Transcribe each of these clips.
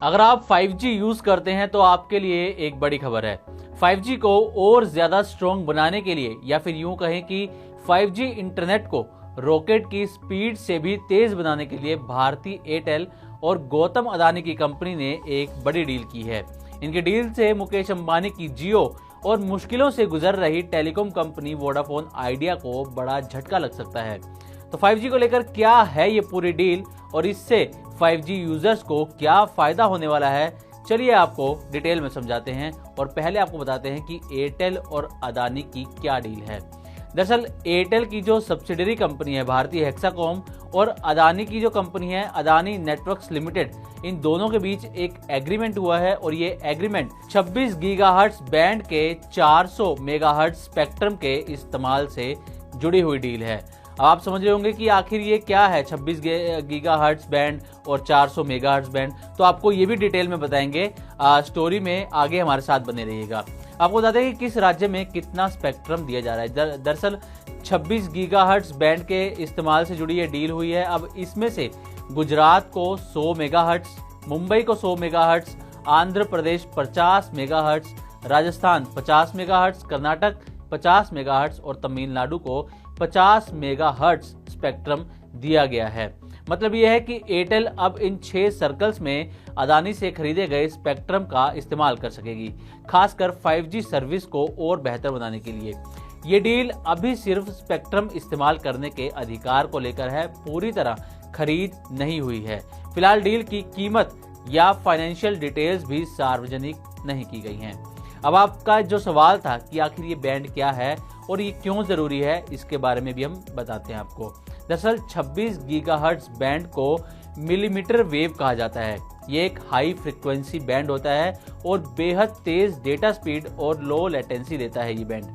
अगर आप 5G use करते हैं तो आपके लिए एक बड़ी खबर है। 5G को और ज्यादा स्ट्रॉन्ग बनाने के लिए, या फिर यूं कहें कि 5G इंटरनेट को रॉकेट की स्पीड से भी तेज बनाने के लिए भारतीय एयरटेल और गौतम अदानी की कंपनी ने एक बड़ी डील की है। इनकी डील से मुकेश अंबानी की जियो और मुश्किलों से गुजर रही टेलीकॉम कंपनी वोडाफोन आइडिया को बड़ा झटका लग सकता है। तो 5G को लेकर क्या है ये पूरी डील और इससे 5G यूजर्स को क्या फायदा होने वाला है, चलिए आपको डिटेल में समझाते हैं। और पहले आपको बताते हैं कि एयरटेल और अदानी की क्या डील है। दरअसल एयरटेल की जो सब्सिडरी कंपनी है भारतीय हेक्साकॉम और अदानी की जो कंपनी है अदानी नेटवर्क्स लिमिटेड, इन दोनों के बीच एक एग्रीमेंट हुआ है और ये एग्रीमेंट 26 गीगाहर्ट्ज बैंड के 400 मेगाहर्ट्ज स्पेक्ट्रम के इस्तेमाल से जुड़ी हुई डील है। अब आप समझ रहे होंगे कि आखिर ये क्या है 26 गीगाहर्ट्ज बैंड और 400 मेगाहर्ट्ज बैंड, तो आपको ये भी डिटेल में बताएंगे। स्टोरी में आगे हमारे साथ बने रहिएगा। आपको बता दें कि किस राज्य में कितना स्पेक्ट्रम दिया जा रहा है। दरअसल 26 गीगाहर्ट्ज बैंड के इस्तेमाल से जुड़ी ये डील हुई है। अब इसमें से गुजरात को 100 मेगाहर्ट्ज, मुंबई को 100 megahertz, Andhra Pradesh 50 megahertz, Rajasthan 50 megahertz, Karnataka 50 megahertz और तमिलनाडु को 50 मेगाहर्ट्ज स्पेक्ट्रम दिया गया है। मतलब यह है कि एयरटेल अब इन 6 सर्कल्स में अदानी से खरीदे गए स्पेक्ट्रम का इस्तेमाल कर सकेगी, खासकर 5G सर्विस को और बेहतर बनाने के लिए। ये डील अभी सिर्फ स्पेक्ट्रम इस्तेमाल करने के अधिकार को लेकर है, पूरी तरह खरीद नहीं हुई है। फिलहाल डील की कीमत या फाइनेंशियल डिटेल्स भी सार्वजनिक नहीं की गई हैं। अब आपका जो सवाल था कि आखिर ये बैंड क्या है और ये क्यों जरूरी है, इसके बारे में भी हम बताते हैं आपको। दरअसल 26 गीगाहर्ट्ज बैंड को मिलीमीटर वेव कहा जाता है। ये एक हाई फ्रीक्वेंसी बैंड होता है और बेहद तेज डेटा स्पीड और लो लेटेंसी देता है ये बैंड,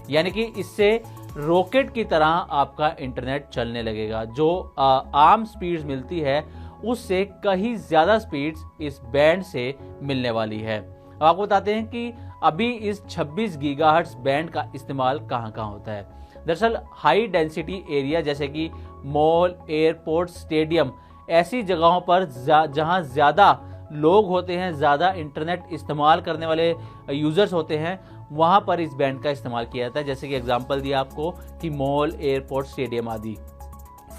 यानी कि इससे रॉकेट की तरह आपका इंटरनेट चलने लगेगा। जो आम स्पीड्स मिलती है उससे कहीं ज्यादा स्पीड्स इस बैंड से मिलने वाली है। अब आपको बताते हैं कि अभी इस 26 गीगाहर्ट्ज बैंड का इस्तेमाल कहाँ कहाँ होता है। दरअसल हाई डेंसिटी एरिया जैसे कि मॉल, एयरपोर्ट, स्टेडियम, ऐसी जगहों पर जहां ज्यादा लोग होते हैं, ज्यादा इंटरनेट इस्तेमाल करने वाले यूजर्स होते हैं, वहां पर इस बैंड का इस्तेमाल किया जाता है। जैसे कि एग्जांपल दिया आपको कि मॉल, एयरपोर्ट, स्टेडियम आदि।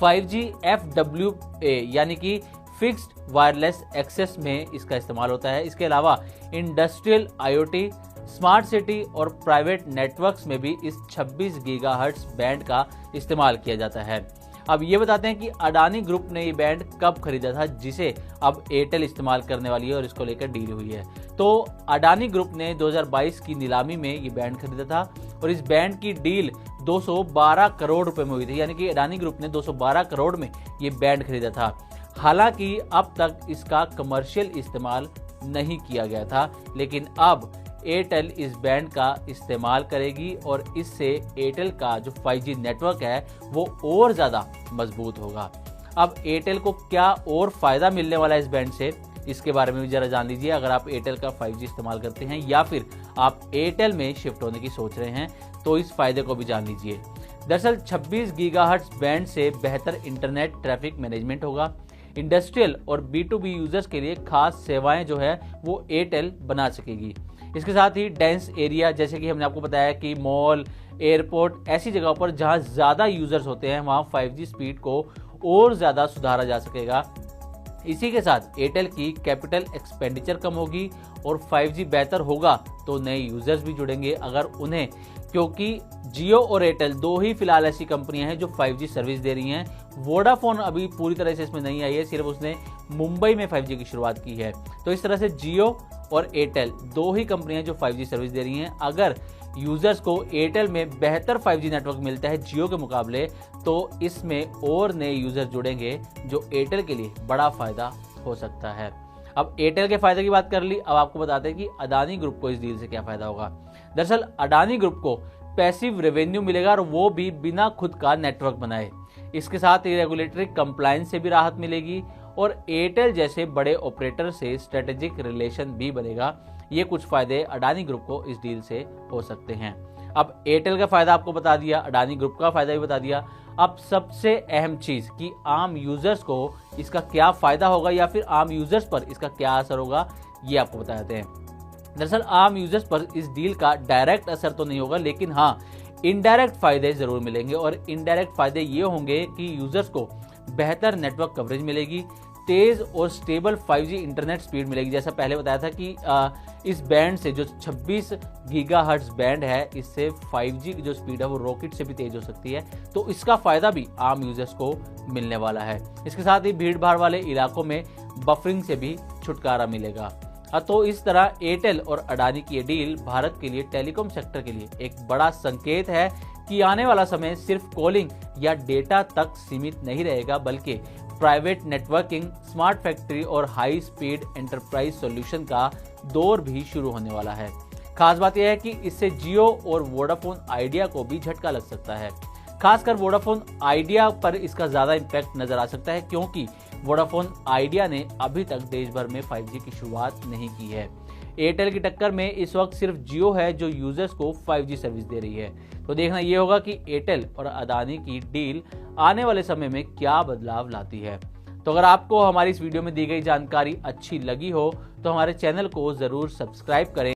5G FWA यानी कि फिक्स्ड वायरलेस एक्सेस में इसका इस्तेमाल होता है। इसके अलावा इंडस्ट्रियल, IoT, स्मार्ट सिटी और प्राइवेट नेटवर्क्स में भी इस 26 गीगाहर्ट्ज बैंड का इस्तेमाल किया जाता है। अब ये बताते हैं कि अडानी ग्रुप ने ये बैंड कब खरीदा था, जिसे अब एयरटेल इस्तेमाल करने वाली है और इसको लेकर डील हुई है। तो अडानी ग्रुप ने 2022 की नीलामी में ये बैंड खरीदा था और इस बैंड की डील 212 करोड़ रुपए में हुई थी, यानी कि अडानी ग्रुप ने 212 करोड़ में ये बैंड खरीदा था। हालांकि अब तक इसका कमर्शियल इस्तेमाल नहीं किया गया था, लेकिन अब एयरटेल इस बैंड का इस्तेमाल करेगी और इससे एयरटेल का जो 5G नेटवर्क है वो और ज़्यादा मजबूत होगा। अब एयरटेल को क्या और फ़ायदा मिलने वाला है इस बैंड से, इसके बारे में भी ज़रा जान लीजिए। अगर आप एयरटेल का 5G इस्तेमाल करते हैं या फिर आप एयरटेल में शिफ्ट होने की सोच रहे हैं तो इस फायदे को भी जान लीजिए। दरअसल 26 गीगाहर्ट्ज बैंड से बेहतर इंटरनेट ट्रैफिक मैनेजमेंट होगा। इंडस्ट्रियल और B2B यूजर्स के लिए खास सेवाएं जो है वो एयरटेल बना सकेगी। इसके साथ ही डेंस एरिया जैसे कि हमने आपको बताया कि मॉल, एयरपोर्ट, ऐसी जगहों पर जहां ज्यादा यूजर्स होते हैं वहां 5G स्पीड को और ज्यादा सुधारा जा सकेगा। इसी के साथ एयरटेल की कैपिटल एक्सपेंडिचर कम होगी और 5G बेहतर होगा तो नए यूजर्स भी जुड़ेंगे अगर उन्हें, क्योंकि जियो और एयरटेल दो ही फिलहाल ऐसी कंपनियां हैं जो 5G सर्विस दे रही हैं। वोडाफोन अभी पूरी तरह से इसमें नहीं आई है, सिर्फ उसने मुंबई में 5G की शुरुआत की है। तो इस तरह से जियो और एयरटेल दो ही कंपनियां जो 5G सर्विस दे रही हैं। अगर यूजर्स को एयरटेल में बेहतर 5G नेटवर्क मिलता है जियो के मुकाबले, तो इसमें और नए यूजर जुड़ेंगे जो एयरटेल के लिए बड़ा फायदा हो सकता है। अब एयरटेल के फायदे की बात कर ली, अब आपको बताते हैं कि अडानी ग्रुप को इस डील से क्या फायदा होगा। दरअसल अडानी ग्रुप को पैसिव रेवेन्यू मिलेगा और वो भी बिना खुद का नेटवर्क बनाए। इसके साथ ही रेगुलेटरी कंप्लायंस से भी राहत मिलेगी और एयरटेल जैसे बड़े ऑपरेटर से स्ट्रेटेजिक रिलेशन भी बनेगा। ये कुछ फायदे अडानी ग्रुप को इस डील से हो सकते हैं। अब एयरटेल का फायदा आपको बता दिया, अडानी ग्रुप का फायदा भी बता दिया। अब सबसे अहम चीज कि आम यूजर्स को इसका क्या फायदा होगा या फिर आम यूजर्स पर इसका क्या असर होगा, ये आपको बताते हैं। दरअसल आम यूजर्स पर इस डील का डायरेक्ट असर तो नहीं होगा, लेकिन हाँ इनडायरेक्ट फायदे जरूर मिलेंगे। और इनडायरेक्ट फायदे ये होंगे कि यूजर्स को बेहतर नेटवर्क कवरेज मिलेगी, तेज और स्टेबल 5G इंटरनेट स्पीड मिलेगी। जैसा पहले बताया था कि इस बैंड से जो 26 गीगाहर्ट्ज बैंड है, इससे 5G की जो स्पीड है वो रॉकेट से भी तेज हो सकती है। तो इसका फायदा भी आम यूजर्स को मिलने वाला है। इसके साथ ही भीड़ भाड़ वाले इलाकों में बफरिंग से भी छुटकारा मिलेगा। तो इस तरह एयरटेल और अडानी की ये डील भारत के लिए टेलीकॉम सेक्टर के लिए एक बड़ा संकेत है कि आने वाला समय सिर्फ कॉलिंग या डेटा तक सीमित नहीं रहेगा, बल्कि प्राइवेट नेटवर्किंग, स्मार्ट फैक्ट्री और हाई स्पीड एंटरप्राइज सॉल्यूशन का दौर भी शुरू होने वाला है। खास बात यह है कि इससे जियो और वोडाफोन आइडिया को भी झटका लग सकता है। खासकर वोडाफोन आइडिया पर इसका ज्यादा इम्पैक्ट नजर आ सकता है, क्योंकि वोडाफोन आइडिया ने अभी तक देश भर में 5G की शुरुआत नहीं की है। एयरटेल की टक्कर में इस वक्त सिर्फ जियो है जो यूजर्स को 5G सर्विस दे रही है। तो देखना यह होगा कि एयरटेल और अडानी की डील आने वाले समय में क्या बदलाव लाती है। तो अगर आपको हमारी इस वीडियो में दी गई जानकारी अच्छी लगी हो तो हमारे चैनल को जरूर सब्सक्राइब करें।